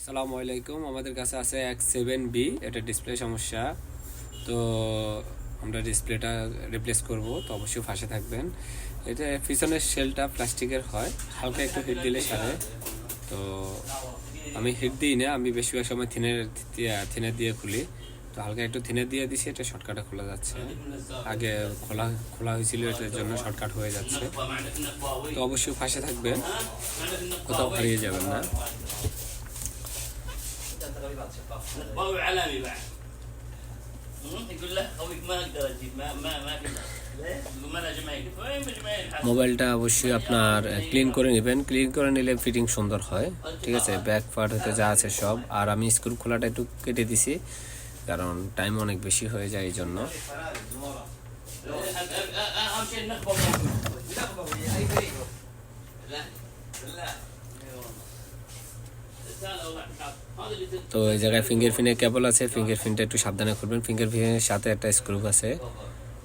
আসসালামু আলাইকুম। আমাদের কাছে আছে X7B, এটা ডিসপ্লে সমস্যা। তো আমরা ডিসপ্লেটা রিপ্লেস করব, তো অবশ্যই ফাঁসে থাকবেন। এটা পিছনের শেলটা প্লাস্টিকের হয়, হালকা একটু হিট দিলে সারে। তো আমি হিট দিই না, আমি বেশিরভাগ সময় থিনের দিয়ে খুলি। তো হালকা একটু থিনের দিয়ে দিছি, এটা শর্টকাটে খোলা যাচ্ছে। আগে খোলা খোলা হয়েছিল, এটার জন্য শর্টকাট হয়ে যাচ্ছে। তো অবশ্যই ফাঁসে থাকবেন, কোথাও হারিয়ে যাবেন না। قوي علامي بعد. يقول له خويك ما اقدر اجيب ما في ناس. ليه؟ يقول ما انا جماهير وين بجماهير الحسن. মোবাইলটা অবশ্যই আপনার ক্লিন করে নেবেন, ক্লিন করে নিলে ফিটিং সুন্দর হয়। ঠিক আছে, ব্যাক পার্ট হতে যা আছে সব। আর আমি স্ক্রু খোলাটা একটু কেটে দিছি, কারণ টাইম অনেক বেশি হয়ে যায় এই জন্য। اهم شيء النخبه موجوده. اي فريق. لا لا. তো এই জায়গায় ফিঙ্গারপ্রিন্টের কেবল আছে, ফিঙ্গারপ্রিন্টটা একটু সাবধানে করবেন। ফিঙ্গারপ্রিন্টের সাথে একটা স্ক্রু আছে।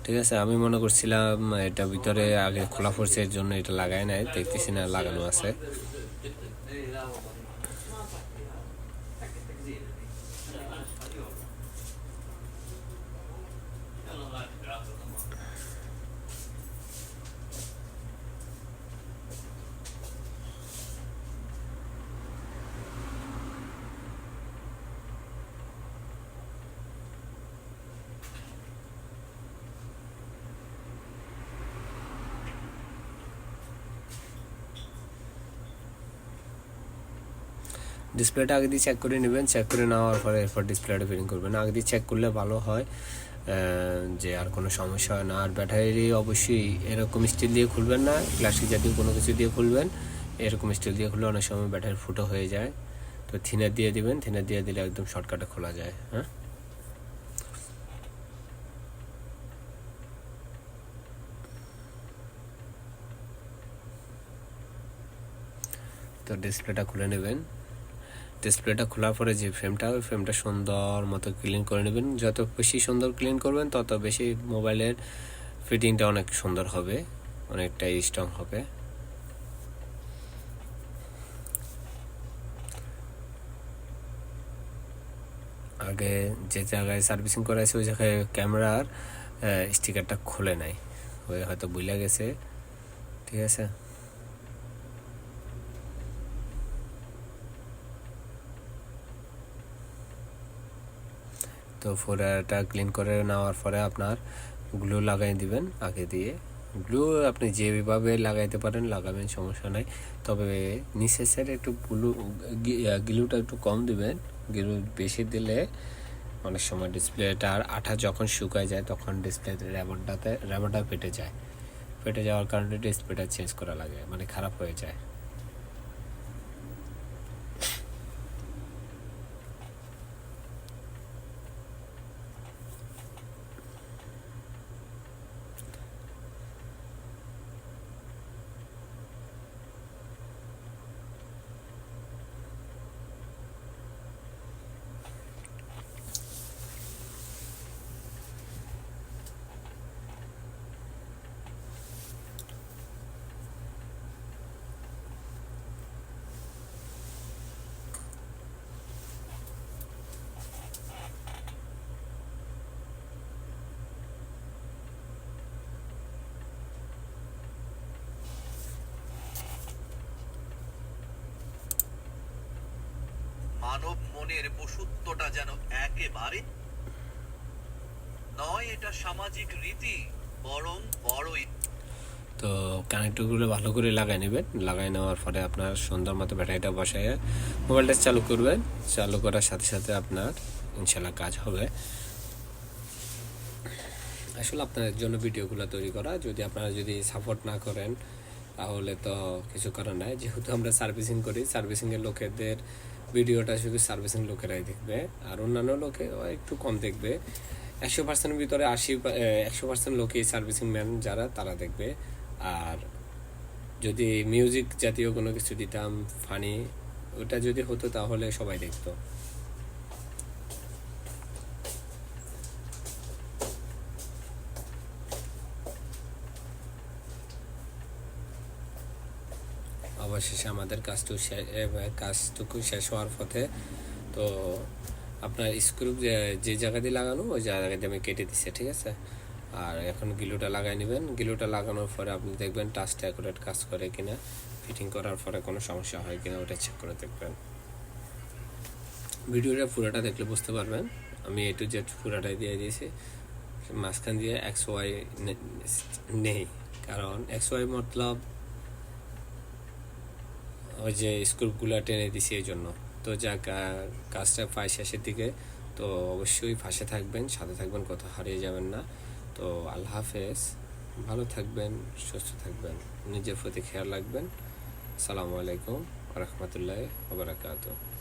ঠিক আছে, আমি মনে করছিলাম এটা ভিতরে আগে খোলা পড়ছে, এর জন্য এটা লাগাই নাই, দেখতেছি না লাগানো আছে। ডিসপ্লেটা আগে দিয়ে চেক করে নেবেন, চেক করে নেওয়ার পরে এরপর ডিসপ্লেটা ফিটিং করবেন। আগে দিয়ে চেক করলে ভালো হয়, যে আর কোনো সমস্যা হয় না। আর ব্যাটারি অবশ্যই এরকম স্টিল দিয়ে খুলবেন না, প্লাস্টিক জাতীয় কোনো কিছু দিয়ে খুলবেন। এরকম স্টিল দিয়ে খুললে অনেক সময় ব্যাটারি ফুটো হয়ে যায়। তো থিনার দিয়ে দিবেন, থিনার দিয়ে দিলে একদম শর্টকাটে খোলা যায়। হ্যাঁ, তো ডিসপ্লেটা খুলে নেবেন। ডিসপ্লেটা খোলার পরে যে ফ্রেমটা, ওই ফ্রেমটা সুন্দর মতো ক্লিন করে নেবেন। যত বেশি সুন্দর ক্লিন করবেন, তত বেশি মোবাইলের ফিটিংটা অনেক সুন্দর হবে, অনেকটাই স্ট্রং হবে। আগে যে জায়গায় সার্ভিসিং করাইছে ওই জায়গায় ক্যামেরার স্টিকারটা খুলে নাই, ওই হয়তো ভুলে গেছে। ঠিক আছে, তো ফোল্ডারটা ক্লিন করে নেওয়ার পরে আপনার গ্লু লাগাই দিবেন। আগে দিয়ে গ্লু আপনি যেভাবে লাগাইতে পারেন লাগাবেন, সমস্যা নাই। তবে নিচের সাইডে একটু গ্লুটা একটু কম দিবেন। গ্লু বেশি দিলে অনেক সময় ডিসপ্লেটার আঠা যখন শুকায় যায়, তখন ডিসপ্লে র্যাবারটা ফেটে যায়। ফেটে যাওয়ার কারণে ডিসপ্লেটা চেঞ্জ করা লাগে, মানে খারাপ হয়ে যায়। মানব মনের পশুত্বটা যেন একেবারে নয়, এটা সামাজিক রীতি, বরং বড়ই। তো কানেক্টরগুলো ভালো করে লাগাই নেবেন। লাগাই নেওয়ার পরে আপনার সুন্দর মতো ব্যাটারিটা বসাইয়ে মোবাইলটা চালু করবেন। চালু করার সাথে সাথে আপনার ইনশাল্লাহ কাজ হবে। আসলে আপনাদের জন্য ভিডিওগুলো তৈরি করা, যদি আপনারা যদি সাপোর্ট না করেন তাহলে তো কিছু করার নাই। যেহেতু আমরা সার্ভিসিং করি, সার্ভিসিংয়ের লোকেদের ভিডিওটা শুধু সার্ভিসিং লোকেরাই দেখবে, আর অন্যান্য লোকে একটু কম দেখবে। 100% ভিতরে 100% লোকই সার্ভিসিং ম্যান যারা, তারা দেখবে। আর যদি মিউজিক জাতীয় কোনো কিছু দিতাম ফানি, ওটা যদি হতো তাহলে সবাই দেখতো। অবশেষে আমাদের কাজটুকু শেষ হওয়ার পথে। তো আপনার স্ক্রু যে জায়গা দিয়ে লাগানো ওই জায়গা দিয়ে আমি কেটে দিচ্ছি, ঠিক আছে। আর এখন গিলুটা লাগাই নেবেন। গিলুটা লাগানোর পরে আপনি দেখবেন টাচটা অ্যাকুরেট কাজ করে কিনা, ফিটিং করার পরে কোনো সমস্যা হয় কিনা ওটা চেক করে দেখবেন। ভিডিওটা পুরোটা দেখলে বুঝতে পারবেন। আমি A to Z পুরোটাই দিয়ে দিয়েছি, মাঝখান দিয়ে XY নেই, কারণ XY মতলব ওই যে স্ক্রুপগুলো টেনে দিছি এই জন্য। তো যা কাজটা প্রায় শেষের দিকে, তো অবশ্যই পাশে থাকবেন, সাথে থাকবেন, কোথাও হারিয়ে যাবেন না। তো আল্লাহ হাফেজ, ভালো থাকবেন, সুস্থ থাকবেন, নিজের প্রতি খেয়াল রাখবেন। আসসালামু আলাইকুম ওয়া রাহমাতুল্লাহি ওয়া বারাকাতুহু।